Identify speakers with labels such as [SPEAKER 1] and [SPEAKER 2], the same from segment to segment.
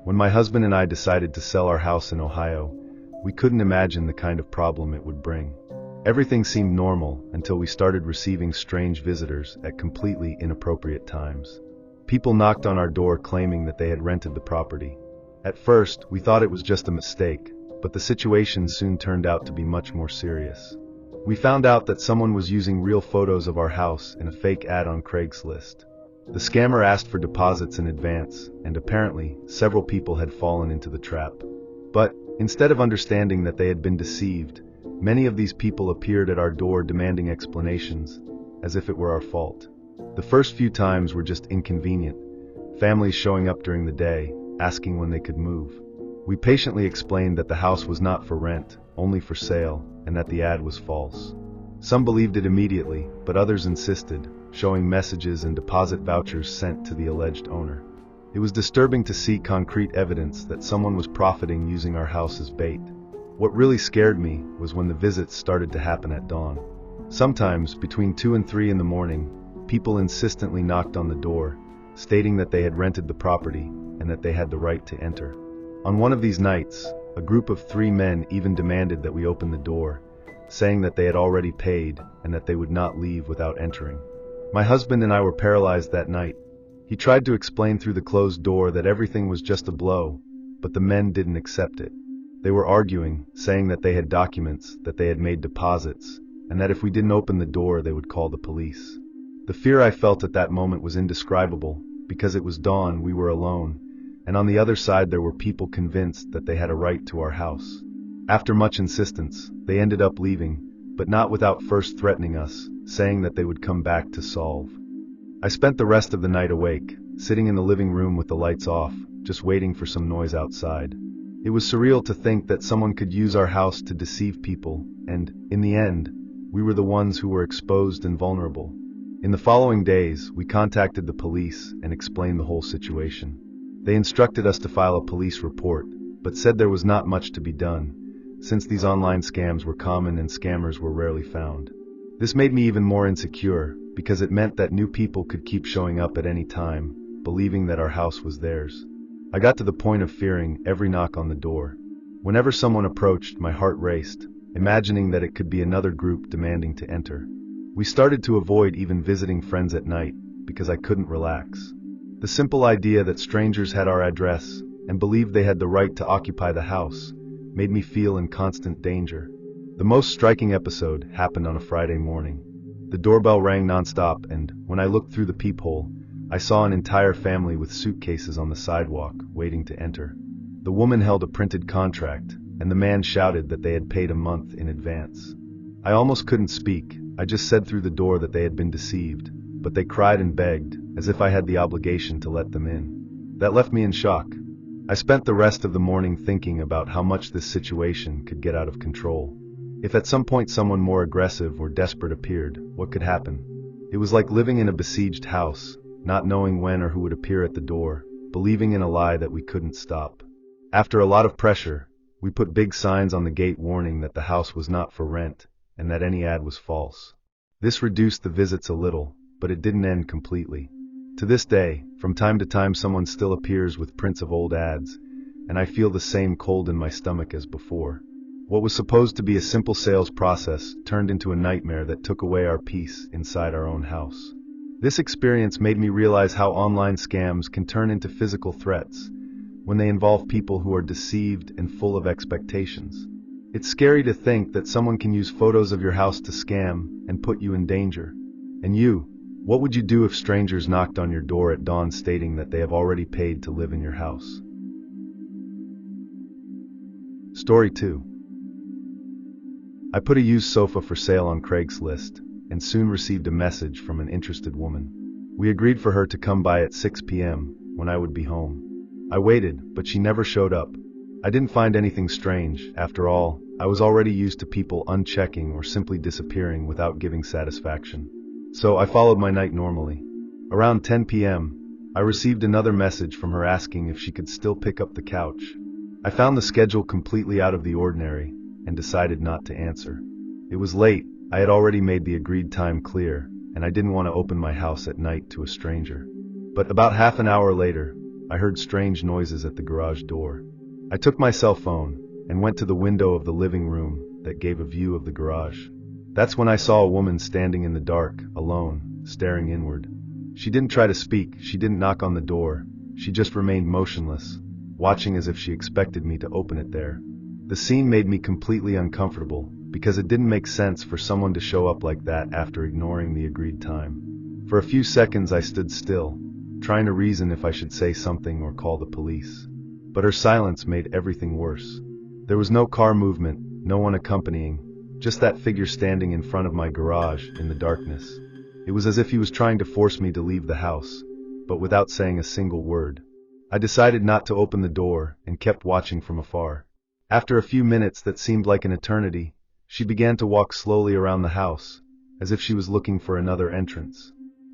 [SPEAKER 1] When my husband and I decided to sell our house in Ohio, we couldn't imagine the kind of problem it would bring. Everything seemed normal until we started receiving strange visitors at completely inappropriate times. People knocked on our door claiming that they had rented the property. At first, we thought it was just a mistake, but the situation soon turned out to be much more serious. We found out that someone was using real photos of our house in a fake ad on Craigslist. The scammer asked for deposits in advance, and apparently, several people had fallen into the trap. But, instead of understanding that they had been deceived, many of these people appeared at our door demanding explanations, as if it were our fault. The first few times were just inconvenient, families showing up during the day, asking when they could move. We patiently explained that the house was not for rent, only for sale, and that the ad was false. Some believed it immediately, but others insisted, showing messages and deposit vouchers sent to the alleged owner. It was disturbing to see concrete evidence that someone was profiting using our house as bait. What really scared me was when the visits started to happen at dawn. Sometimes, between 2 and 3 in the morning, people insistently knocked on the door, stating that they had rented the property and that they had the right to enter. On one of these nights, a group of 3 men even demanded that we open the door, saying that they had already paid and that they would not leave without entering. My husband and I were paralyzed that night. He tried to explain through the closed door that everything was just a blow, but the men didn't accept it. They were arguing, saying that they had documents, that they had made deposits, and that if we didn't open the door, they would call the police. The fear I felt at that moment was indescribable, because it was dawn, we were alone, and on the other side there were people convinced that they had a right to our house. After much insistence, they ended up leaving, but not without first threatening us, saying that they would come back to solve. I spent the rest of the night awake, sitting in the living room with the lights off, just waiting for some noise outside. It was surreal to think that someone could use our house to deceive people, and, in the end, we were the ones who were exposed and vulnerable. In the following days, we contacted the police and explained the whole situation. They instructed us to file a police report, but said there was not much to be done, since these online scams were common and scammers were rarely found. This made me even more insecure, because it meant that new people could keep showing up at any time, believing that our house was theirs. I got to the point of fearing every knock on the door. Whenever someone approached, my heart raced, imagining that it could be another group demanding to enter. We started to avoid even visiting friends at night, because I couldn't relax. The simple idea that strangers had our address and believed they had the right to occupy the house made me feel in constant danger. The most striking episode happened on a Friday morning. The doorbell rang nonstop, and when I looked through the peephole, I saw an entire family with suitcases on the sidewalk, waiting to enter. The woman held a printed contract, and the man shouted that they had paid a month in advance. I almost couldn't speak. I just said through the door that they had been deceived, but they cried and begged, as if I had the obligation to let them in. That left me in shock. I spent the rest of the morning thinking about how much this situation could get out of control. If at some point someone more aggressive or desperate appeared, what could happen? It was like living in a besieged house, not knowing when or who would appear at the door, believing in a lie that we couldn't stop. After a lot of pressure, we put big signs on the gate warning that the house was not for rent, and that any ad was false. This reduced the visits a little, but it didn't end completely. To this day, from time to time someone still appears with prints of old ads, and I feel the same cold in my stomach as before. What was supposed to be a simple sales process turned into a nightmare that took away our peace inside our own house. This experience made me realize how online scams can turn into physical threats when they involve people who are deceived and full of expectations. It's scary to think that someone can use photos of your house to scam and put you in danger. And you, what would you do if strangers knocked on your door at dawn stating that they have already paid to live in your house? Story 2. I put a used sofa for sale on Craigslist and soon received a message from an interested woman. We agreed for her to come by at 6 p.m. when I would be home. I waited, but she never showed up. I didn't find anything strange. After all, I was already used to people unchecking or simply disappearing without giving satisfaction. So I followed my night normally. Around 10 p.m., I received another message from her asking if she could still pick up the couch. I found the schedule completely out of the ordinary and decided not to answer. It was late. I had already made the agreed time clear, and I didn't want to open my house at night to a stranger. But about half an hour later, I heard strange noises at the garage door. I took my cell phone and went to the window of the living room that gave a view of the garage. That's when I saw a woman standing in the dark, alone, staring inward. She didn't try to speak, she didn't knock on the door, she just remained motionless, watching as if she expected me to open it there. The scene made me completely uncomfortable, because it didn't make sense for someone to show up like that after ignoring the agreed time. For a few seconds I stood still, trying to reason if I should say something or call the police. But her silence made everything worse. There was no car movement, no one accompanying, just that figure standing in front of my garage in the darkness. It was as if he was trying to force me to leave the house, but without saying a single word. I decided not to open the door and kept watching from afar. After a few minutes that seemed like an eternity, she began to walk slowly around the house, as if she was looking for another entrance.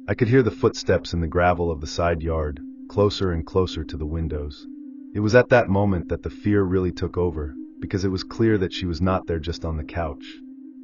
[SPEAKER 1] I could hear the footsteps in the gravel of the side yard, closer and closer to the windows. It was at that moment that the fear really took over, because it was clear that she was not there just on the couch.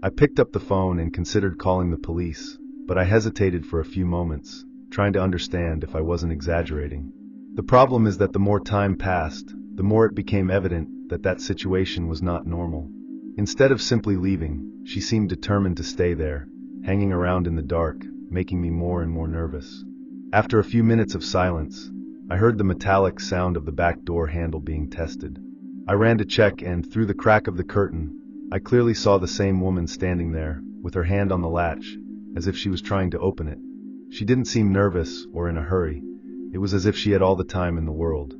[SPEAKER 1] I picked up the phone and considered calling the police, but I hesitated for a few moments, trying to understand if I wasn't exaggerating. The problem is that the more time passed, the more it became evident that that situation was not normal. Instead of simply leaving, she seemed determined to stay there, hanging around in the dark, making me more and more nervous. After a few minutes of silence, I heard the metallic sound of the back door handle being tested. I ran to check and, through the crack of the curtain, I clearly saw the same woman standing there, with her hand on the latch, as if she was trying to open it. She didn't seem nervous or in a hurry. It was as if she had all the time in the world.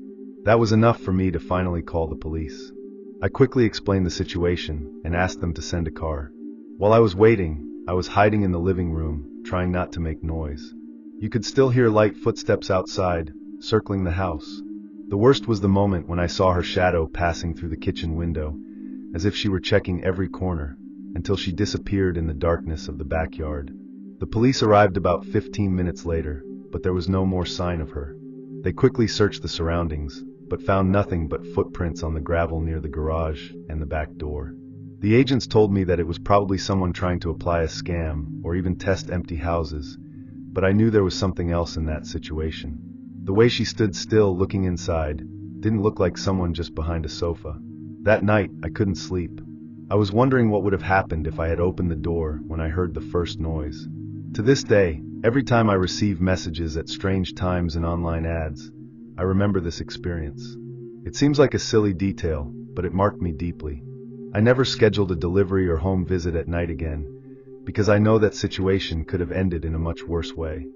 [SPEAKER 1] That was enough for me to finally call the police. I quickly explained the situation and asked them to send a car. While I was waiting, I was hiding in the living room, trying not to make noise. You could still hear light footsteps outside, circling the house. The worst was the moment when I saw her shadow passing through the kitchen window, as if she were checking every corner, until she disappeared in the darkness of the backyard. The police arrived about 15 minutes later, but there was no more sign of her. They quickly searched the surroundings, but found nothing but footprints on the gravel near the garage and the back door. The agents told me that it was probably someone trying to apply a scam or even test empty houses, but I knew there was something else in that situation. The way she stood still looking inside didn't look like someone just behind a sofa. That night, I couldn't sleep. I was wondering what would have happened if I had opened the door when I heard the first noise. To this day, every time I receive messages at strange times and online ads, I remember this experience. It seems like a silly detail, but it marked me deeply. I never scheduled a delivery or home visit at night again, because I know that situation could have ended in a much worse way.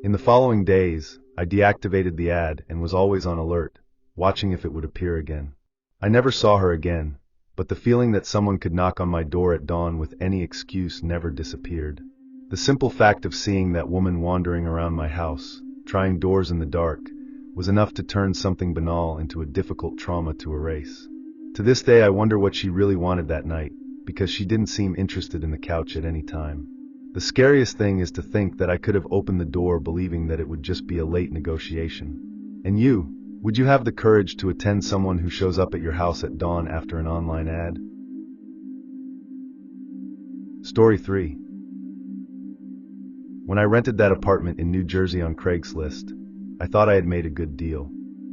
[SPEAKER 1] In the following days, I deactivated the ad and was always on alert, watching if it would appear again. I never saw her again, but the feeling that someone could knock on my door at dawn with any excuse never disappeared. The simple fact of seeing that woman wandering around my house, trying doors in the dark, was enough to turn something banal into a difficult trauma to erase. To this day I wonder what she really wanted that night, because she didn't seem interested in the couch at any time. The scariest thing is to think that I could have opened the door believing that it would just be a late negotiation. And you, would you have the courage to attend someone who shows up at your house at dawn after an online ad? Story 3. When I rented that apartment in New Jersey on Craigslist, I thought I had made a good deal.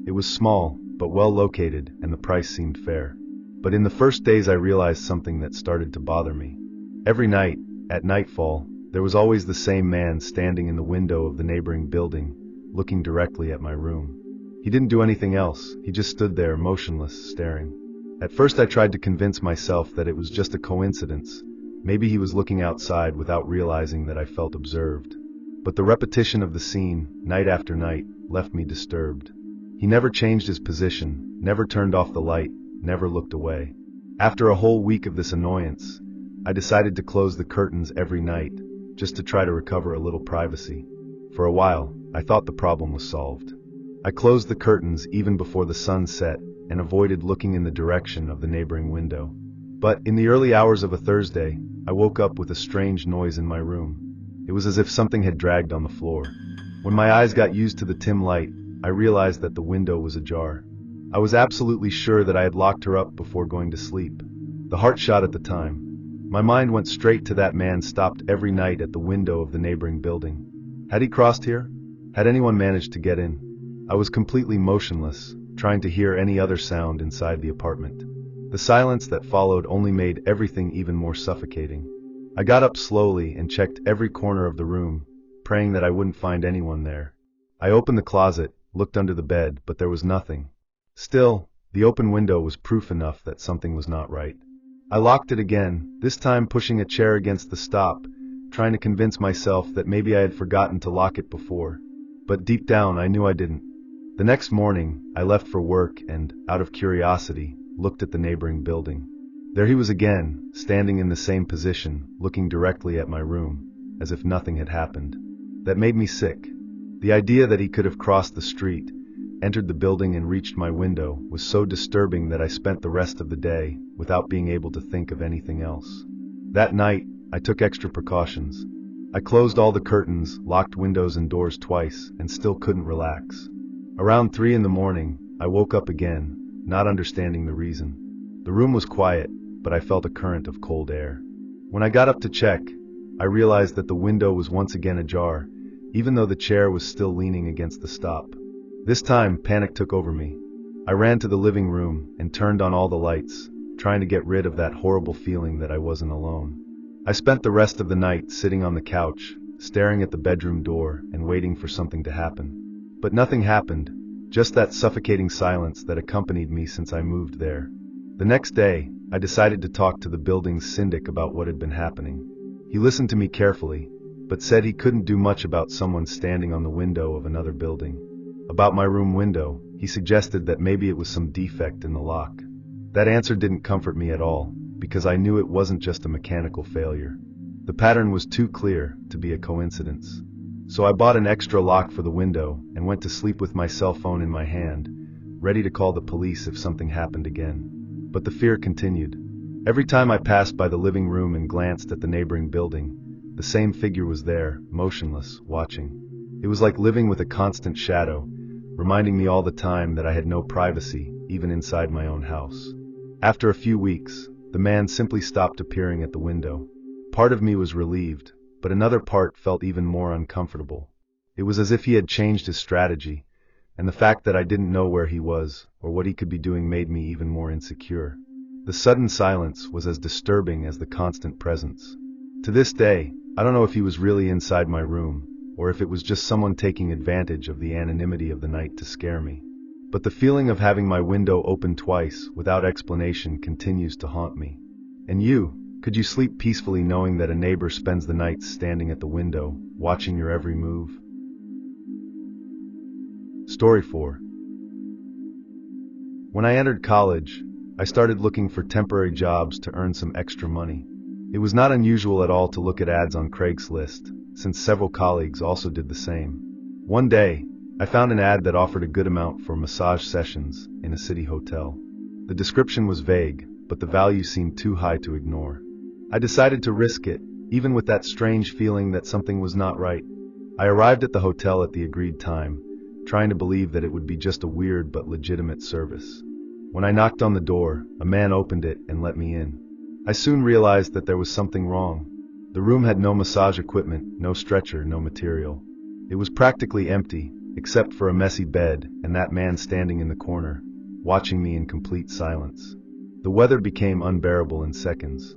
[SPEAKER 1] It was small, but well located, and the price seemed fair. But in the first days I realized something that started to bother me. Every night, at nightfall, there was always the same man standing in the window of the neighboring building, looking directly at my room. He didn't do anything else, he just stood there motionless, staring. At first I tried to convince myself that it was just a coincidence. Maybe he was looking outside without realizing that I felt observed. But the repetition of the scene, night after night, left me disturbed. He never changed his position, never turned off the light, never looked away. After a whole week of this annoyance, I decided to close the curtains every night, just to try to recover a little privacy. For a while, I thought the problem was solved. I closed the curtains even before the sun set and avoided looking in the direction of the neighboring window. But in the early hours of a Thursday, I woke up with a strange noise in my room. It was as if something had dragged on the floor. When my eyes got used to the dim light, I realized that the window was ajar. I was absolutely sure that I had locked her up before going to sleep. The heart shot at the time. My mind went straight to that man stopped every night at the window of the neighboring building. Had he crossed here? Had anyone managed to get in? I was completely motionless, trying to hear any other sound inside the apartment. The silence that followed only made everything even more suffocating. I got up slowly and checked every corner of the room, praying that I wouldn't find anyone there. I opened the closet, looked under the bed, but there was nothing. Still, the open window was proof enough that something was not right. I locked it again, this time pushing a chair against the stop, trying to convince myself that maybe I had forgotten to lock it before. But deep down, I knew I didn't. The next morning, I left for work and, out of curiosity, looked at the neighboring building. There he was again, standing in the same position, looking directly at my room, as if nothing had happened. That made me sick. The idea that he could have crossed the street, entered the building and reached my window was so disturbing that I spent the rest of the day without being able to think of anything else. That night, I took extra precautions. I closed all the curtains, locked windows and doors twice, and still couldn't relax. Around 3 in the morning, I woke up again, not understanding the reason. The room was quiet, but I felt a current of cold air. When I got up to check, I realized that the window was once again ajar, even though the chair was still leaning against the stop. This time, panic took over me. I ran to the living room and turned on all the lights, trying to get rid of that horrible feeling that I wasn't alone. I spent the rest of the night sitting on the couch, staring at the bedroom door and waiting for something to happen. But nothing happened, just that suffocating silence that accompanied me since I moved there. The next day, I decided to talk to the building's syndic about what had been happening. He listened to me carefully, but said he couldn't do much about someone standing on the window of another building. About my room window, he suggested that maybe it was some defect in the lock. That answer didn't comfort me at all, because I knew it wasn't just a mechanical failure. The pattern was too clear to be a coincidence. So I bought an extra lock for the window and went to sleep with my cell phone in my hand, ready to call the police if something happened again. But the fear continued. Every time I passed by the living room and glanced at the neighboring building, the same figure was there, motionless, watching. It was like living with a constant shadow, reminding me all the time that I had no privacy, even inside my own house. After a few weeks, the man simply stopped appearing at the window. Part of me was relieved, but another part felt even more uncomfortable. It was as if he had changed his strategy, and the fact that I didn't know where he was or what he could be doing made me even more insecure. The sudden silence was as disturbing as the constant presence. To this day, I don't know if he was really inside my room, or if it was just someone taking advantage of the anonymity of the night to scare me. But the feeling of having my window open twice without explanation continues to haunt me. And you, could you sleep peacefully knowing that a neighbor spends the night standing at the window, watching your every move? Story 4. When I entered college, I started looking for temporary jobs to earn some extra money. It was not unusual at all to look at ads on Craigslist, since several colleagues also did the same. One day, I found an ad that offered a good amount for massage sessions in a city hotel. The description was vague, but the value seemed too high to ignore. I decided to risk it, even with that strange feeling that something was not right. I arrived at the hotel at the agreed time, trying to believe that it would be just a weird but legitimate service. When I knocked on the door, a man opened it and let me in. I soon realized that there was something wrong. The room had no massage equipment, no stretcher, no material. It was practically empty, except for a messy bed and that man standing in the corner, watching me in complete silence. The weather became unbearable in seconds.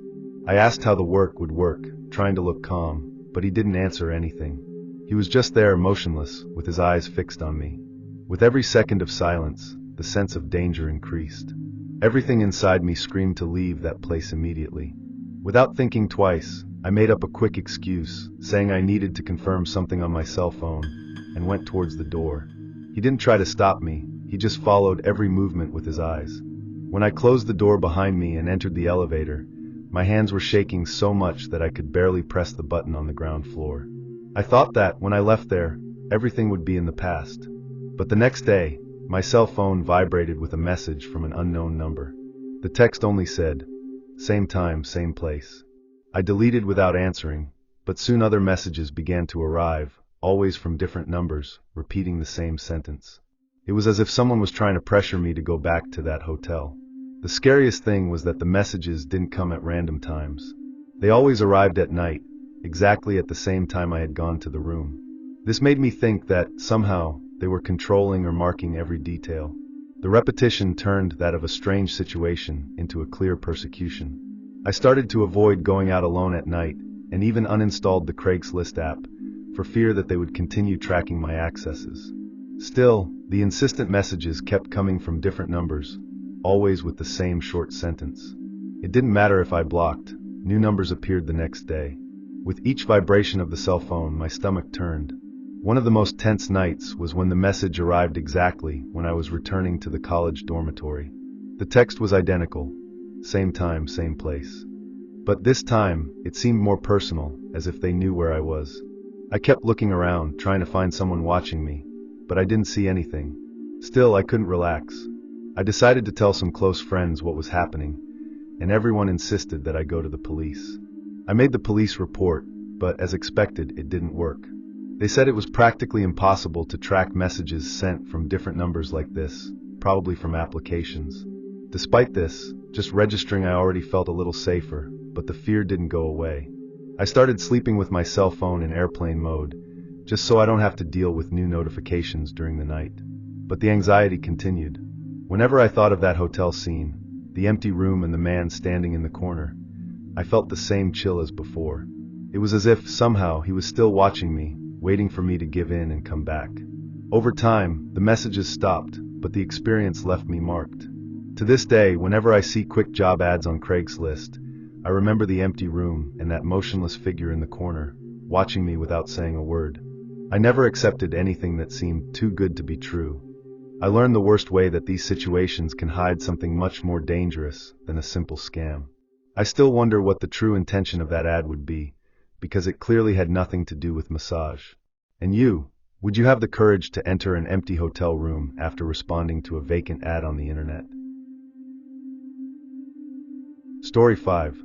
[SPEAKER 1] I asked how the work would work, trying to look calm, but he didn't answer anything. He was just there, motionless, with his eyes fixed on me. With every second of silence, the sense of danger increased. Everything inside me screamed to leave that place immediately. Without thinking twice, I made up a quick excuse, saying I needed to confirm something on my cell phone, and went towards the door. He didn't try to stop me, he just followed every movement with his eyes. When I closed the door behind me and entered the elevator, my hands were shaking so much that I could barely press the button on the ground floor. I thought that, when I left there, everything would be in the past. But the next day, my cell phone vibrated with a message from an unknown number. The text only said, "Same time, same place." I deleted without answering, but soon other messages began to arrive, always from different numbers, repeating the same sentence. It was as if someone was trying to pressure me to go back to that hotel. The scariest thing was that the messages didn't come at random times. They always arrived at night, exactly at the same time I had gone to the room. This made me think that, somehow, They were controlling or marking every detail. The repetition turned that of a strange situation into a clear persecution. I started to avoid going out alone at night, and even uninstalled the Craigslist app, for fear that they would continue tracking my accesses. Still, the insistent messages kept coming from different numbers, always with the same short sentence. It didn't matter if I blocked, new numbers appeared the next day. With each vibration of the cell phone, my stomach turned. One of the most tense nights was when the message arrived exactly when I was returning to the college dormitory. The text was identical, same time, same place. But this time, it seemed more personal, as if they knew where I was. I kept looking around, trying to find someone watching me, but I didn't see anything. Still, I couldn't relax. I decided to tell some close friends what was happening, and everyone insisted that I go to the police. I made the police report, but as expected, it didn't work. They said it was practically impossible to track messages sent from different numbers like this, probably from applications. Despite this, just registering I already felt a little safer, but the fear didn't go away. I started sleeping with my cell phone in airplane mode, just so I don't have to deal with new notifications during the night. But the anxiety continued. Whenever I thought of that hotel scene, the empty room and the man standing in the corner, I felt the same chill as before. It was as if, somehow, he was still watching me, waiting for me to give in and come back. Over time, the messages stopped, but the experience left me marked. To this day, whenever I see quick job ads on Craigslist, I remember the empty room and that motionless figure in the corner, watching me without saying a word. I never accepted anything that seemed too good to be true. I learned the worst way that these situations can hide something much more dangerous than a simple scam. I still wonder what the true intention of that ad would be, because it clearly had nothing to do with massage. And you, would you have the courage to enter an empty hotel room after responding to a vacant ad on the internet? Story 5.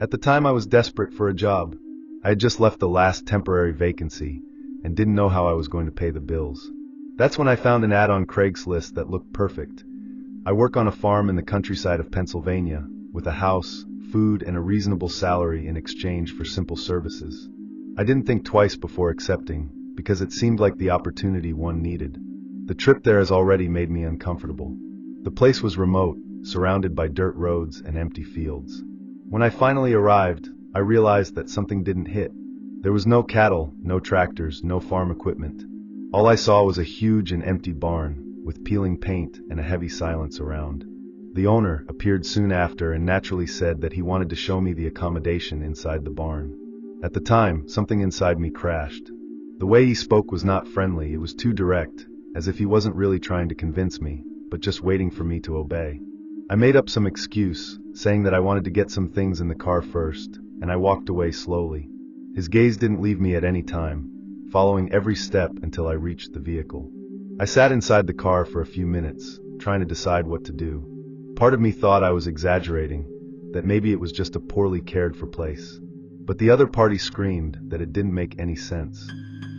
[SPEAKER 1] At the time I was desperate for a job. I had just left the last temporary vacancy and didn't know how I was going to pay the bills. That's when I found an ad on Craigslist that looked perfect. I work on a farm in the countryside of Pennsylvania, with a house, food, and a reasonable salary in exchange for simple services. I didn't think twice before accepting, because it seemed like the opportunity one needed. The trip there has already made me uncomfortable. The place was remote, surrounded by dirt roads and empty fields. When I finally arrived, I realized that something didn't hit. There was no cattle, no tractors, no farm equipment. All I saw was a huge and empty barn, with peeling paint and a heavy silence around. The owner appeared soon after and naturally said that he wanted to show me the accommodation inside the barn. At the time, something inside me crashed. The way he spoke was not friendly, it was too direct, as if he wasn't really trying to convince me, but just waiting for me to obey. I made up some excuse, saying that I wanted to get some things in the car first, and I walked away slowly. His gaze didn't leave me at any time, following every step until I reached the vehicle. I sat inside the car for a few minutes, trying to decide what to do. Part of me thought I was exaggerating, that maybe it was just a poorly cared for place. But the other party screamed that it didn't make any sense.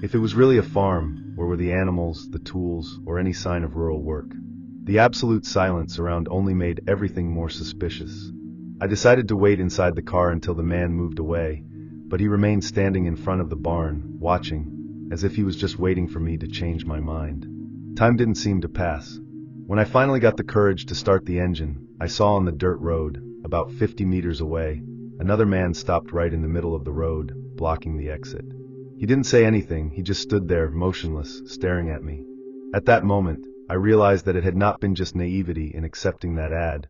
[SPEAKER 1] If it was really a farm, where were the animals, the tools, or any sign of rural work? The absolute silence around only made everything more suspicious. I decided to wait inside the car until the man moved away, but he remained standing in front of the barn, watching, as if he was just waiting for me to change my mind. Time didn't seem to pass. When I finally got the courage to start the engine, I saw on the dirt road, about 50 meters away, another man stopped right in the middle of the road, blocking the exit. He didn't say anything, he just stood there, motionless, staring at me. At that moment, I realized that it had not been just naivety in accepting that ad.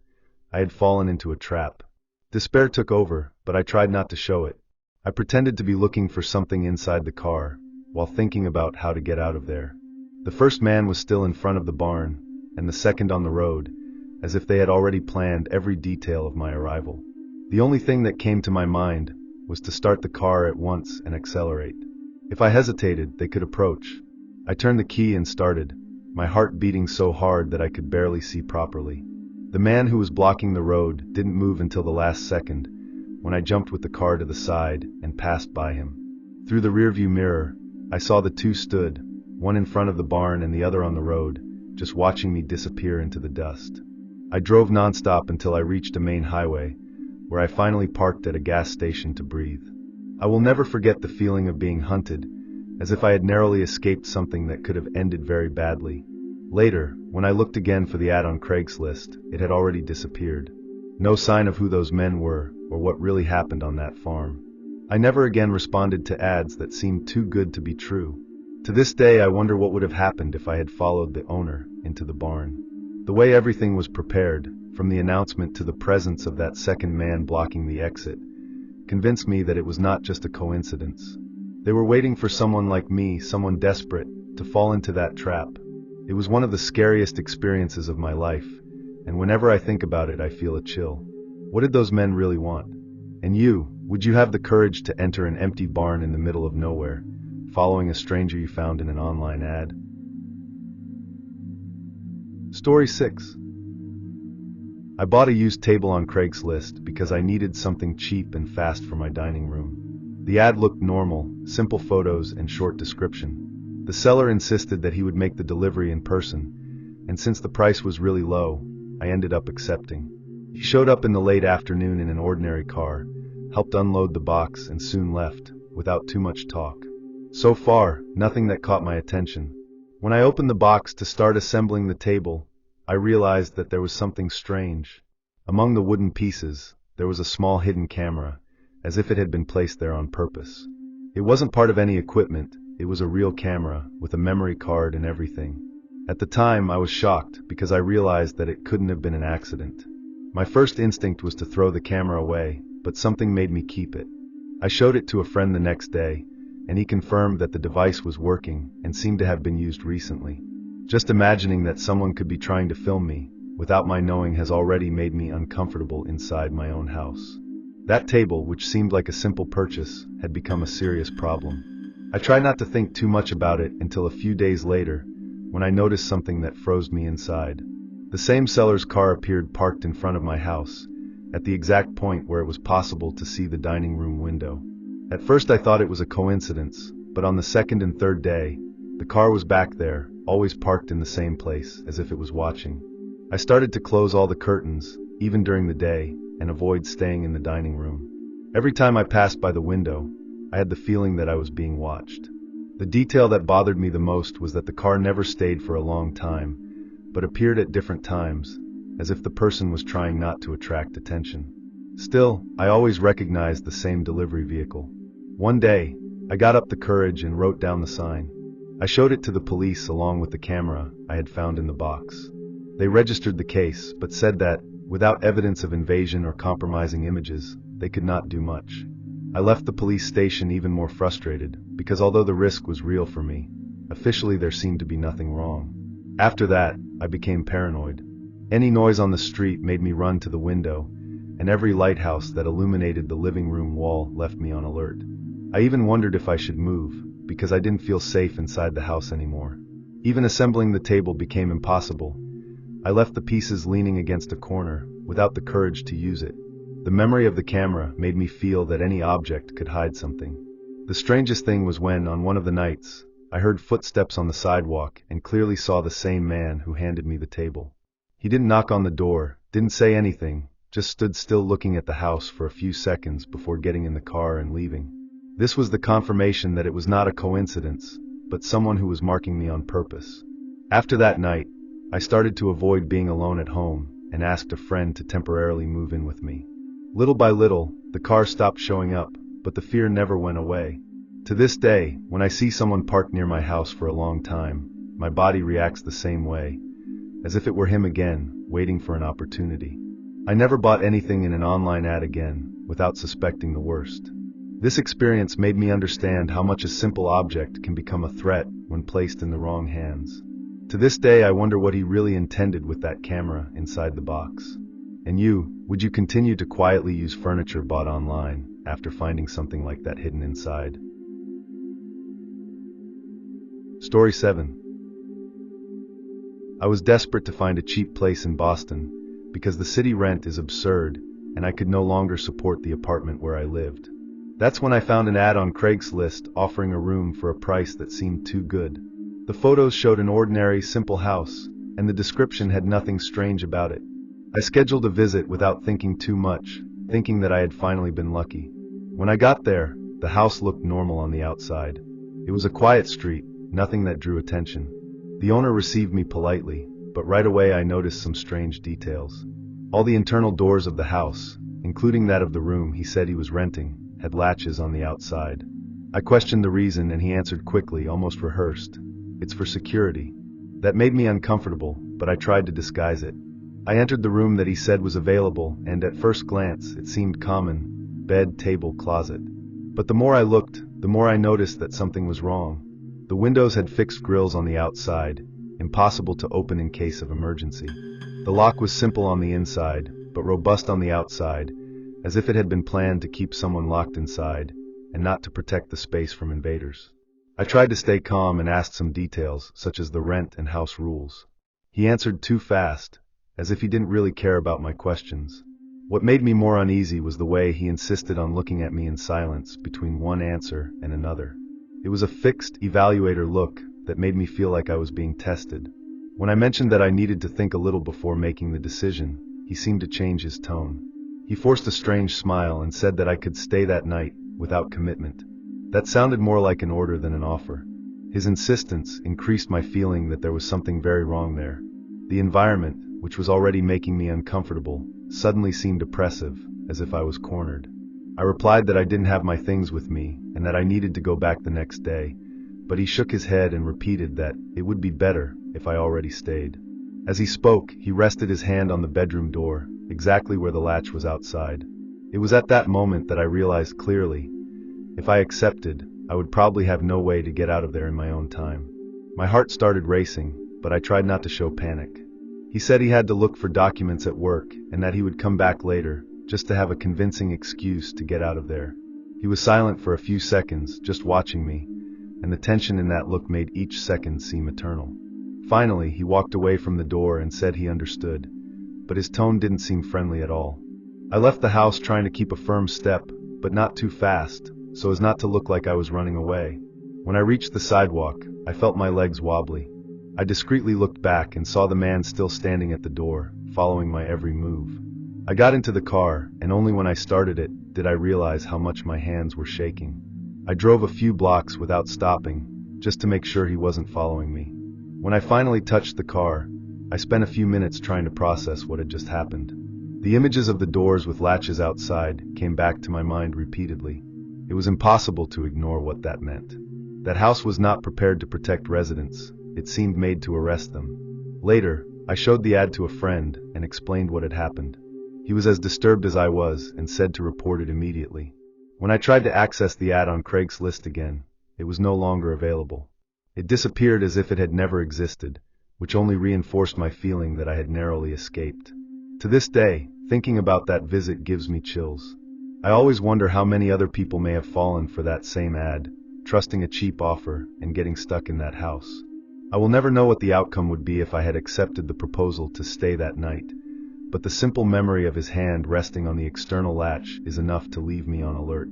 [SPEAKER 1] I had fallen into a trap. Despair took over, but I tried not to show it. I pretended to be looking for something inside the car, while thinking about how to get out of there. The first man was still in front of the barn, and the second on the road, as if they had already planned every detail of my arrival. The only thing that came to my mind was to start the car at once and accelerate. If I hesitated, they could approach. I turned the key and started, my heart beating so hard that I could barely see properly. The man who was blocking the road didn't move until the last second, when I jumped with the car to the side and passed by him. Through the rearview mirror, I saw the two stood, one in front of the barn and the other on the road, just watching me disappear into the dust. I drove nonstop until I reached a main highway, where I finally parked at a gas station to breathe. I will never forget the feeling of being hunted, as if I had narrowly escaped something that could have ended very badly. Later, when I looked again for the ad on Craigslist, it had already disappeared. No sign of who those men were or what really happened on that farm. I never again responded to ads that seemed too good to be true. To this day, I wonder what would have happened if I had followed the owner into the barn. The way everything was prepared, from the announcement to the presence of that second man blocking the exit, convinced me that it was not just a coincidence. They were waiting for someone like me, someone desperate, to fall into that trap. It was one of the scariest experiences of my life, and whenever I think about it, I feel a chill. What did those men really want? And you, would you have the courage to enter an empty barn in the middle of nowhere, following a stranger you found in an online ad? Story 6. I bought a used table on Craigslist because I needed something cheap and fast for my dining room. The ad looked normal, simple photos and short description. The seller insisted that he would make the delivery in person, and since the price was really low, I ended up accepting. He showed up in the late afternoon in an ordinary car, helped unload the box, and soon left, without too much talk. So far, nothing that caught my attention. When I opened the box to start assembling the table, I realized that there was something strange. Among the wooden pieces, there was a small hidden camera, as if it had been placed there on purpose. It wasn't part of any equipment, it was a real camera, with a memory card and everything. At the time, I was shocked because I realized that it couldn't have been an accident. My first instinct was to throw the camera away, but something made me keep it. I showed it to a friend the next day, and he confirmed that the device was working and seemed to have been used recently. Just imagining that someone could be trying to film me, without my knowing, has already made me uncomfortable inside my own house. That table, which seemed like a simple purchase, had become a serious problem. I tried not to think too much about it until a few days later, when I noticed something that froze me inside. The same seller's car appeared parked in front of my house, at the exact point where it was possible to see the dining room window. At first I thought it was a coincidence, but on the second and third day, the car was back there, always parked in the same place, as if it was watching. I started to close all the curtains, even during the day, and avoid staying in the dining room. Every time I passed by the window, I had the feeling that I was being watched. The detail that bothered me the most was that the car never stayed for a long time, but appeared at different times, as if the person was trying not to attract attention. Still, I always recognized the same delivery vehicle. One day, I got up the courage and wrote down the sign. I showed it to the police along with the camera I had found in the box. They registered the case, but said that, without evidence of invasion or compromising images, they could not do much. I left the police station even more frustrated, because although the risk was real for me, officially there seemed to be nothing wrong. After that, I became paranoid. Any noise on the street made me run to the window, and every lighthouse that illuminated the living room wall left me on alert. I even wondered if I should move, because I didn't feel safe inside the house anymore. Even assembling the table became impossible. I left the pieces leaning against a corner, without the courage to use it. The memory of the camera made me feel that any object could hide something. The strangest thing was when, on one of the nights, I heard footsteps on the sidewalk and clearly saw the same man who handed me the table. He didn't knock on the door, didn't say anything, just stood still looking at the house for a few seconds before getting in the car and leaving. This was the confirmation that it was not a coincidence, but someone who was marking me on purpose. After that night, I started to avoid being alone at home and asked a friend to temporarily move in with me. Little by little, the car stopped showing up, but the fear never went away. To this day, when I see someone parked near my house for a long time, my body reacts the same way, as if it were him again, waiting for an opportunity. I never bought anything in an online ad again, without suspecting the worst. This experience made me understand how much a simple object can become a threat when placed in the wrong hands. To this day, I wonder what he really intended with that camera inside the box. And you, would you continue to quietly use furniture bought online after finding something like that hidden inside? Story 7. I was desperate to find a cheap place in Boston because the city rent is absurd and I could no longer support the apartment where I lived. That's when I found an ad on Craigslist offering a room for a price that seemed too good. The photos showed an ordinary, simple house, and the description had nothing strange about it. I scheduled a visit without thinking too much, thinking that I had finally been lucky. When I got there, the house looked normal on the outside. It was a quiet street, nothing that drew attention. The owner received me politely, but right away I noticed some strange details. All the internal doors of the house, including that of the room he said he was renting, had latches on the outside. I questioned the reason and he answered quickly, almost rehearsed. "It's for security." That made me uncomfortable, but I tried to disguise it. I entered the room that he said was available, and at first glance it seemed common: bed, table, closet. But the more I looked, the more I noticed that something was wrong. The windows had fixed grills on the outside, impossible to open in case of emergency. The lock was simple on the inside, but robust on the outside, as if it had been planned to keep someone locked inside, and not to protect the space from invaders. I tried to stay calm and asked some details, such as the rent and house rules. He answered too fast, as if he didn't really care about my questions. What made me more uneasy was the way he insisted on looking at me in silence between one answer and another. It was a fixed, evaluator look that made me feel like I was being tested. When I mentioned that I needed to think a little before making the decision, he seemed to change his tone. He forced a strange smile and said that I could stay that night, without commitment. That sounded more like an order than an offer. His insistence increased my feeling that there was something very wrong there. The environment, which was already making me uncomfortable, suddenly seemed oppressive, as if I was cornered. I replied that I didn't have my things with me, and that I needed to go back the next day, but he shook his head and repeated that it would be better if I already stayed. As he spoke, he rested his hand on the bedroom door, exactly where the latch was outside. It was at that moment that I realized clearly, if I accepted, I would probably have no way to get out of there in my own time. My heart started racing, but I tried not to show panic. He said he had to look for documents at work, and that he would come back later, just to have a convincing excuse to get out of there. He was silent for a few seconds, just watching me, and the tension in that look made each second seem eternal. Finally, he walked away from the door and said he understood, but his tone didn't seem friendly at all. I left the house trying to keep a firm step, but not too fast, so as not to look like I was running away. When I reached the sidewalk, I felt my legs wobbly. I discreetly looked back and saw the man still standing at the door, following my every move. I got into the car, and only when I started it did I realize how much my hands were shaking. I drove a few blocks without stopping, just to make sure he wasn't following me. When I finally touched the car, I spent a few minutes trying to process what had just happened. The images of the doors with latches outside came back to my mind repeatedly. It was impossible to ignore what that meant. That house was not prepared to protect residents. It seemed made to arrest them. Later, I showed the ad to a friend and explained what had happened. He was as disturbed as I was and said to report it immediately. When I tried to access the ad on Craigslist again, it was no longer available. It disappeared as if it had never existed, which only reinforced my feeling that I had narrowly escaped. To this day, thinking about that visit gives me chills. I always wonder how many other people may have fallen for that same ad, trusting a cheap offer and getting stuck in that house. I will never know what the outcome would be if I had accepted the proposal to stay that night, but the simple memory of his hand resting on the external latch is enough to leave me on alert.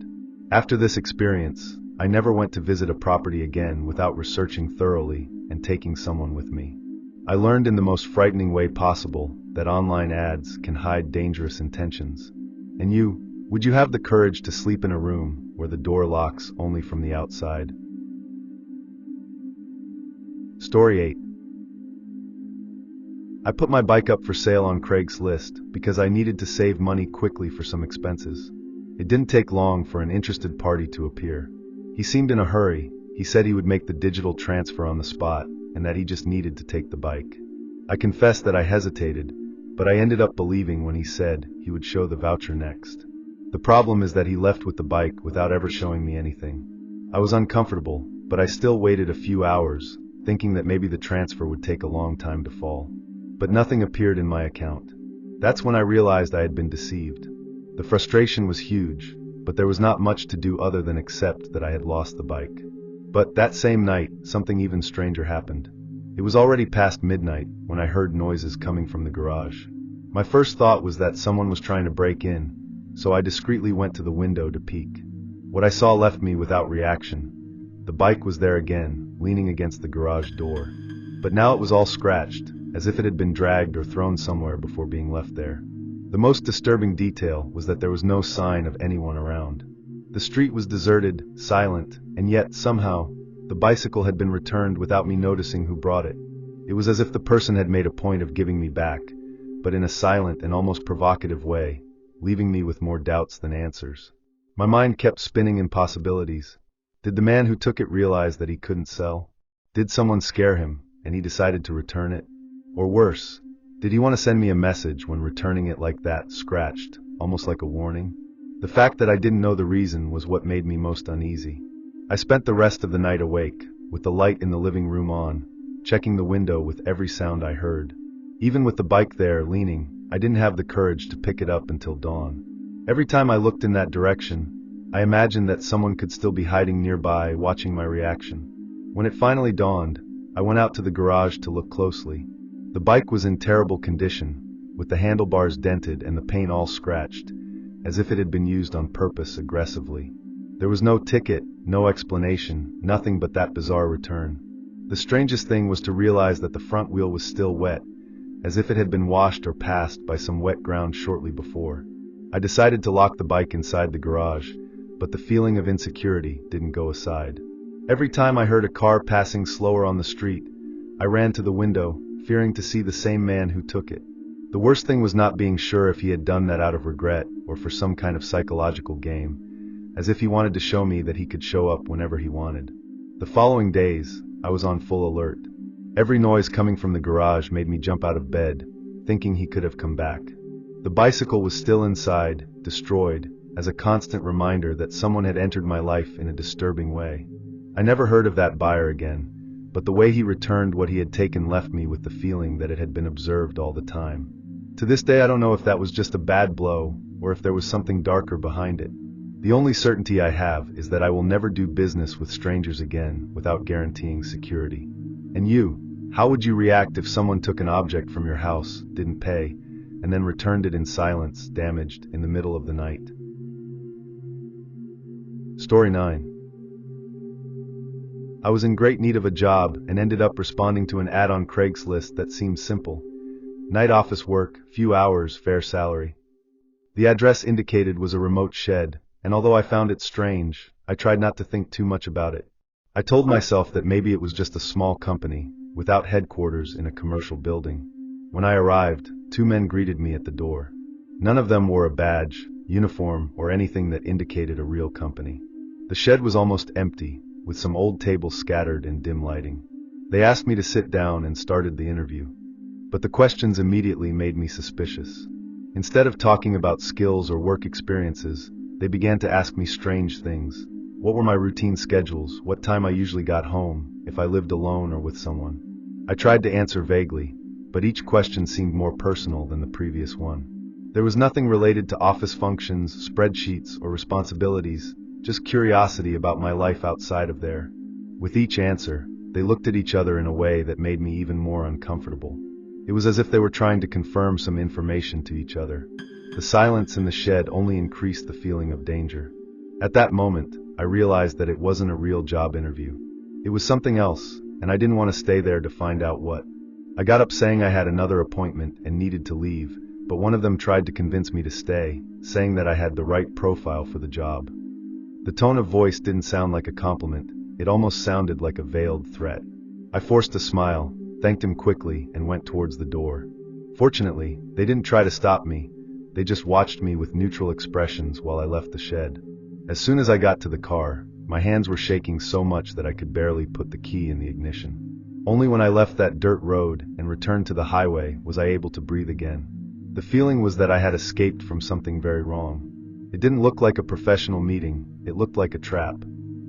[SPEAKER 1] After this experience, I never went to visit a property again without researching thoroughly and taking someone with me. I learned in the most frightening way possible that online ads can hide dangerous intentions. And you, would you have the courage to sleep in a room where the door locks only from the outside? Story 8. I put my bike up for sale on Craigslist because I needed to save money quickly for some expenses. It didn't take long for an interested party to appear. He seemed in a hurry. He said he would make the digital transfer on the spot and that he just needed to take the bike. I confess that I hesitated, but I ended up believing when he said he would show the voucher next. The problem is that he left with the bike without ever showing me anything. I was uncomfortable, but I still waited a few hours, thinking that maybe the transfer would take a long time to fall. But nothing appeared in my account. That's when I realized I had been deceived. The frustration was huge, but there was not much to do other than accept that I had lost the bike. But that same night, something even stranger happened. It was already past midnight when I heard noises coming from the garage. My first thought was that someone was trying to break in, so I discreetly went to the window to peek. What I saw left me without reaction. The bike was there again, leaning against the garage door. But now it was all scratched, as if it had been dragged or thrown somewhere before being left there. The most disturbing detail was that there was no sign of anyone around. The street was deserted, silent, and yet, somehow, The bicycle had been returned without me noticing who brought it. It was as if the person had made a point of giving me back, but in a silent and almost provocative way, leaving me with more doubts than answers. My mind kept spinning impossibilities. Did the man who took it realize that he couldn't sell? Did someone scare him, and he decided to return it? Or worse, did he want to send me a message when returning it like that, scratched, almost like a warning? The fact that I didn't know the reason was what made me most uneasy. I spent the rest of the night awake, with the light in the living room on, checking the window with every sound I heard. Even with the bike there, leaning, I didn't have the courage to pick it up until dawn. Every time I looked in that direction, I imagined that someone could still be hiding nearby, watching my reaction. When it finally dawned, I went out to the garage to look closely. The bike was in terrible condition, with the handlebars dented and the paint all scratched, as if it had been used on purpose aggressively. There was no ticket, no explanation, nothing but that bizarre return. The strangest thing was to realize that the front wheel was still wet, as if it had been washed or passed by some wet ground shortly before. I decided to lock the bike inside the garage, but the feeling of insecurity didn't go aside. Every time I heard a car passing slower on the street, I ran to the window, fearing to see the same man who took it. The worst thing was not being sure if he had done that out of regret or for some kind of psychological game, as if he wanted to show me that he could show up whenever he wanted. The following days, I was on full alert. Every noise coming from the garage made me jump out of bed, thinking he could have come back. The bicycle was still inside, destroyed, as a constant reminder that someone had entered my life in a disturbing way. I never heard of that buyer again, but the way he returned what he had taken left me with the feeling that it had been observed all the time. To this day, I don't know if that was just a bad blow, or if there was something darker behind it. The only certainty I have is that I will never do business with strangers again without guaranteeing security. And you, how would you react if someone took an object from your house, didn't pay, and then returned it in silence, damaged, in the middle of the night? Story 9. I was in great need of a job and ended up responding to an ad on Craigslist that seemed simple. Night office work, few hours, fair salary. The address indicated was a remote shed, and although I found it strange, I tried not to think too much about it. I told myself that maybe it was just a small company, without headquarters in a commercial building. When I arrived, 2 men greeted me at the door. None of them wore a badge, uniform, or anything that indicated a real company. The shed was almost empty, with some old tables scattered in dim lighting. They asked me to sit down and started the interview. But the questions immediately made me suspicious. Instead of talking about skills or work experiences, they began to ask me strange things. What were my routine schedules, what time I usually got home, if I lived alone or with someone. I tried to answer vaguely, but each question seemed more personal than the previous one. There was nothing related to office functions, spreadsheets, or responsibilities, just curiosity about my life outside of there. With each answer, they looked at each other in a way that made me even more uncomfortable. It was as if they were trying to confirm some information to each other. The silence in the shed only increased the feeling of danger. At that moment, I realized that it wasn't a real job interview. It was something else, and I didn't want to stay there to find out what. I got up saying I had another appointment and needed to leave, but one of them tried to convince me to stay, saying that I had the right profile for the job. The tone of voice didn't sound like a compliment, it almost sounded like a veiled threat. I forced a smile, thanked him quickly, and went towards the door. Fortunately, they didn't try to stop me, they just watched me with neutral expressions while I left the shed. As soon as I got to the car, my hands were shaking so much that I could barely put the key in the ignition. Only when I left that dirt road and returned to the highway was I able to breathe again. The feeling was that I had escaped from something very wrong. It didn't look like a professional meeting, it looked like a trap.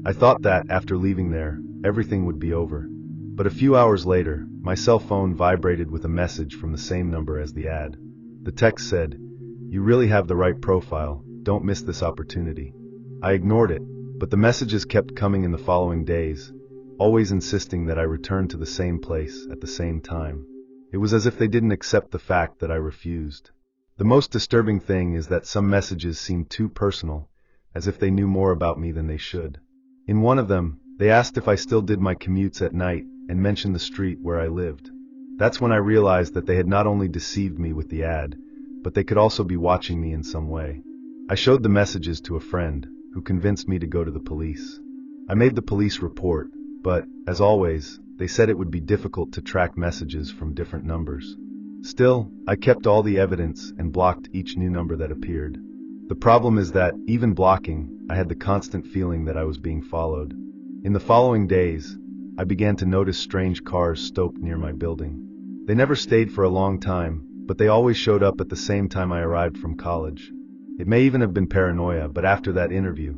[SPEAKER 1] I thought that, after leaving there, everything would be over. But a few hours later, my cell phone vibrated with a message from the same number as the ad. The text said, "You really have the right profile, don't miss this opportunity." I ignored it, but the messages kept coming in the following days, always insisting that I return to the same place at the same time. It was as if they didn't accept the fact that I refused. The most disturbing thing is that some messages seemed too personal, as if they knew more about me than they should. In one of them, they asked if I still did my commutes at night and mentioned the street where I lived. That's when I realized that they had not only deceived me with the ad, but they could also be watching me in some way. I showed the messages to a friend, who convinced me to go to the police. I made the police report, But, as always, they said it would be difficult to track messages from different numbers. Still, I kept all the evidence and blocked each new number that appeared. The problem is that, even blocking, I had the constant feeling that I was being followed. In the following days, I began to notice strange cars stopped near my building. They never stayed for a long time, but they always showed up at the same time I arrived from college. It may even have been paranoia, but after that interview,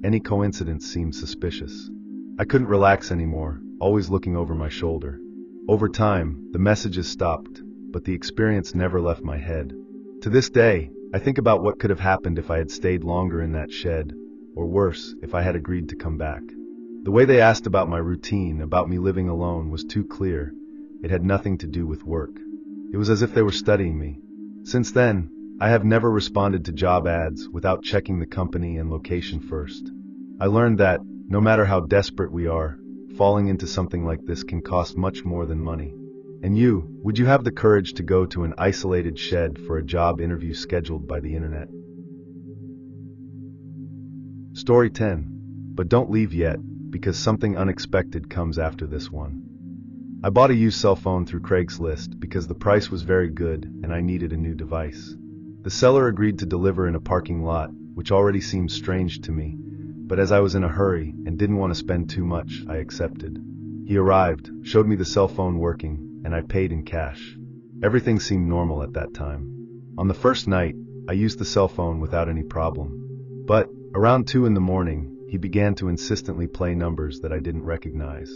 [SPEAKER 1] any coincidence seemed suspicious. I couldn't relax anymore, always looking over my shoulder. Over time, the messages stopped, but the experience never left my head. To this day, I think about what could have happened if I had stayed longer in that shed, or worse, if I had agreed to come back. The way they asked about my routine, about me living alone, was too clear. It had nothing to do with work. It was as if they were studying me. Since then, I have never responded to job ads without checking the company and location first. I learned that, no matter how desperate we are, falling into something like this can cost much more than money. And you, would you have the courage to go to an isolated shed for a job interview scheduled by the internet? Story 10. But don't leave yet, because something unexpected comes after this one. I bought a used cell phone through Craigslist because the price was very good and I needed a new device. The seller agreed to deliver in a parking lot, which already seemed strange to me, but as I was in a hurry and didn't want to spend too much, I accepted. He arrived, showed me the cell phone working, and I paid in cash. Everything seemed normal at that time. On the first night, I used the cell phone without any problem. But, around 2 in the morning, he began to insistently play numbers that I didn't recognize.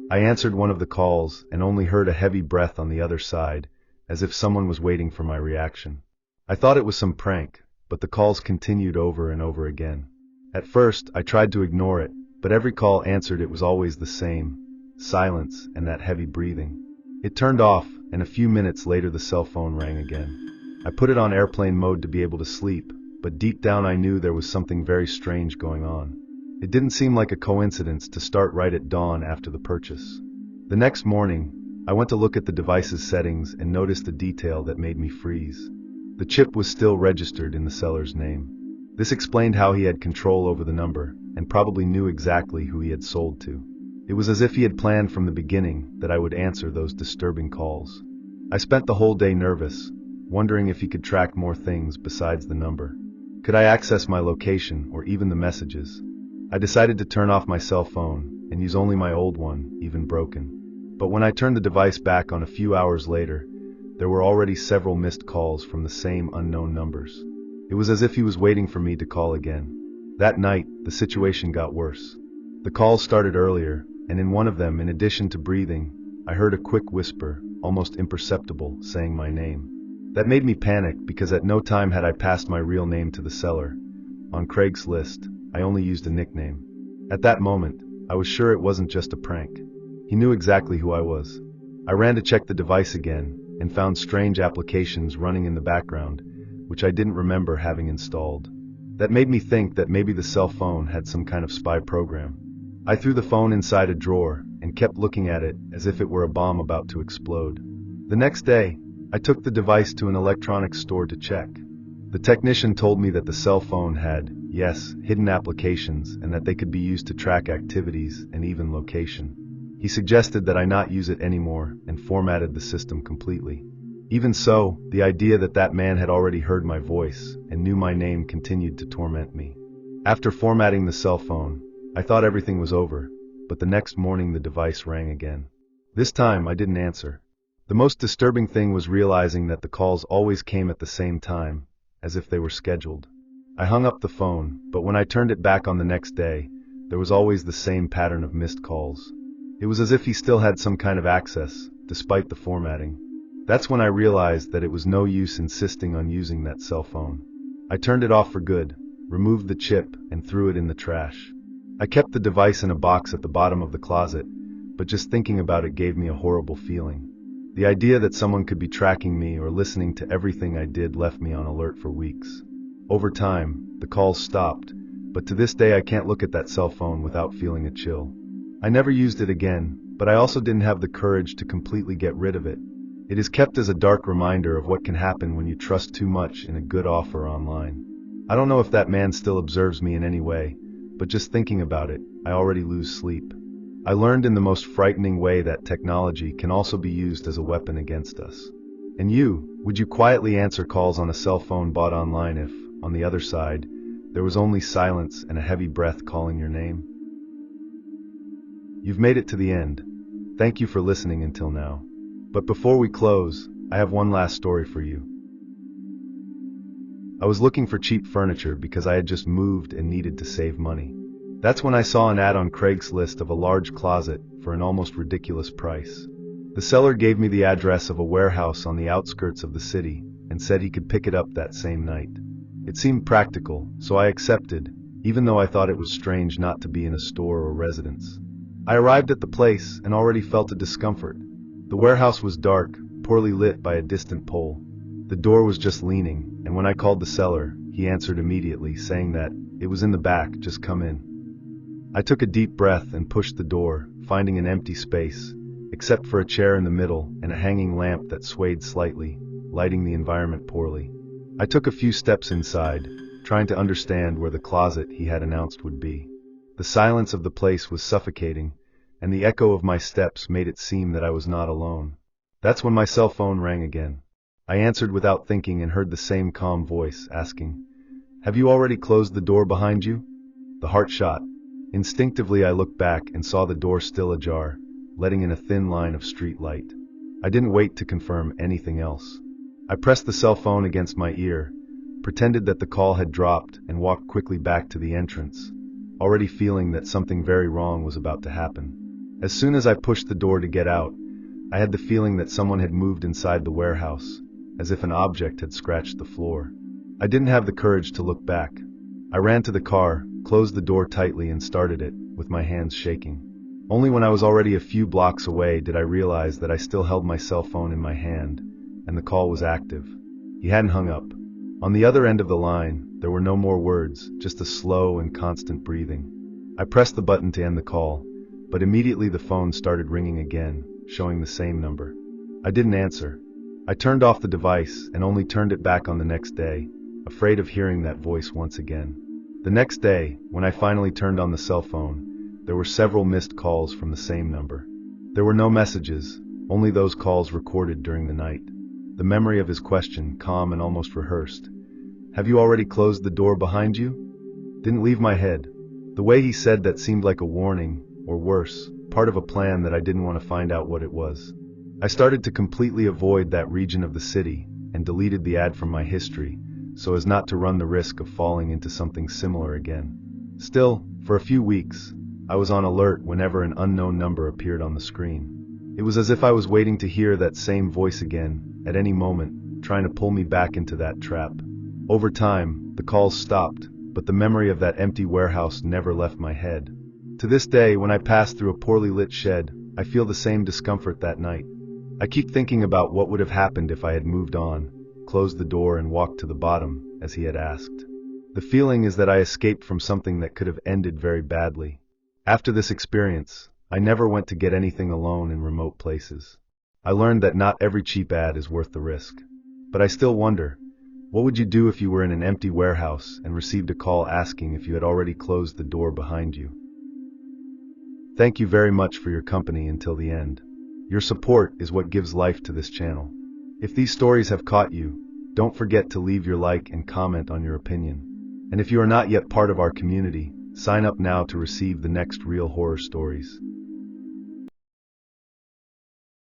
[SPEAKER 1] I answered one of the calls and only heard a heavy breath on the other side, as if someone was waiting for my reaction. I thought it was some prank, but the calls continued over and over again. At first, I tried to ignore it, but every call answered it was always the same: silence and that heavy breathing. It turned off, and a few minutes later the cell phone rang again. I put it on airplane mode to be able to sleep, but deep down I knew there was something very strange going on. It didn't seem like a coincidence to start right at dawn after the purchase. The next morning, I went to look at the device's settings and noticed a detail that made me freeze. The chip was still registered in the seller's name. This explained how he had control over the number, and probably knew exactly who he had sold to. It was as if he had planned from the beginning that I would answer those disturbing calls. I spent the whole day nervous, wondering if he could track more things besides the number. Could I access my location or even the messages? I decided to turn off my cell phone and use only my old one, even broken. But when I turned the device back on a few hours later, there were already several missed calls from the same unknown numbers. It was as if he was waiting for me to call again. That night, the situation got worse. The calls started earlier, and in one of them, in addition to breathing, I heard a quick whisper, almost imperceptible, saying my name. That made me panic because at no time had I passed my real name to the seller. On Craigslist, I only used a nickname. At that moment, I was sure it wasn't just a prank. He knew exactly who I was. I ran to check the device again, and found strange applications running in the background, which I didn't remember having installed. That made me think that maybe the cell phone had some kind of spy program. I threw the phone inside a drawer and kept looking at it as if it were a bomb about to explode. The next day, I took the device to an electronics store to check. The technician told me that the cell phone had, yes, hidden applications and that they could be used to track activities and even location. He suggested that I not use it anymore and formatted the system completely. Even so, the idea that that man had already heard my voice and knew my name continued to torment me. After formatting the cell phone, I thought everything was over, but the next morning the device rang again. This time I didn't answer. The most disturbing thing was realizing that the calls always came at the same time, as if they were scheduled. I hung up the phone, but when I turned it back on the next day, there was always the same pattern of missed calls. It was as if he still had some kind of access, despite the formatting. That's when I realized that it was no use insisting on using that cell phone. I turned it off for good, removed the chip, and threw it in the trash. I kept the device in a box at the bottom of the closet, but just thinking about it gave me a horrible feeling. The idea that someone could be tracking me or listening to everything I did left me on alert for weeks. Over time, the calls stopped, but to this day I can't look at that cell phone without feeling a chill. I never used it again, but I also didn't have the courage to completely get rid of it. It is kept as a dark reminder of what can happen when you trust too much in a good offer online. I don't know if that man still observes me in any way, but just thinking about it, I already lose sleep. I learned in the most frightening way that technology can also be used as a weapon against us. And you, would you quietly answer calls on a cell phone bought online if, on the other side, there was only silence and a heavy breath calling your name? You've made it to the end. Thank you for listening until now. But before we close, I have one last story for you. I was looking for cheap furniture because I had just moved and needed to save money. That's when I saw an ad on Craigslist of a large closet for an almost ridiculous price. The seller gave me the address of a warehouse on the outskirts of the city and said he could pick it up that same night. It seemed practical, so I accepted, even though I thought it was strange not to be in a store or residence. I arrived at the place and already felt a discomfort. The warehouse was dark, poorly lit by a distant pole. The door was just leaning, and when I called the seller, he answered immediately, saying that it was in the back, just come in. I took a deep breath and pushed the door, finding an empty space, except for a chair in the middle and a hanging lamp that swayed slightly, lighting the environment poorly. I took a few steps inside, trying to understand where the closet he had announced would be. The silence of the place was suffocating, and the echo of my steps made it seem that I was not alone. That's when my cell phone rang again. I answered without thinking and heard the same calm voice asking, "Have you already closed the door behind you?" The heart shot. Instinctively I looked back and saw the door still ajar, letting in a thin line of street light. I didn't wait to confirm anything else. I pressed the cell phone against my ear, pretended that the call had dropped, and walked quickly back to the entrance, already feeling that something very wrong was about to happen. As soon as I pushed the door to get out, I had the feeling that someone had moved inside the warehouse, as if an object had scratched the floor. I didn't have the courage to look back. I ran to the car, closed the door tightly and started it, with my hands shaking. Only when I was already a few blocks away did I realize that I still held my cell phone in my hand, and the call was active. He hadn't hung up. On the other end of the line, there were no more words, just a slow and constant breathing. I pressed the button to end the call, but immediately the phone started ringing again, showing the same number. I didn't answer. I turned off the device and only turned it back on the next day, afraid of hearing that voice once again. The next day, when I finally turned on the cell phone, there were several missed calls from the same number. There were no messages, only those calls recorded during the night. The memory of his question, calm and almost rehearsed, "Have you already closed the door behind you?" didn't leave my head. The way he said that seemed like a warning, or worse, part of a plan that I didn't want to find out what it was. I started to completely avoid that region of the city and deleted the ad from my history, so as not to run the risk of falling into something similar again. Still, for a few weeks, I was on alert whenever an unknown number appeared on the screen. It was as if I was waiting to hear that same voice again, at any moment, trying to pull me back into that trap. Over time, the calls stopped, but the memory of that empty warehouse never left my head. To this day, when I pass through a poorly lit shed, I feel the same discomfort that night. I keep thinking about what would have happened if I had moved on, closed the door and walked to the bottom, as he had asked. The feeling is that I escaped from something that could have ended very badly. After this experience, I never went to get anything alone in remote places. I learned that not every cheap ad is worth the risk. But I still wonder, what would you do if you were in an empty warehouse and received a call asking if you had already closed the door behind you? Thank you very much for your company until the end. Your support is what gives life to this channel. If these stories have caught you, don't forget to leave your like and comment on your opinion. And if you are not yet part of our community, sign up now to receive the next real horror stories.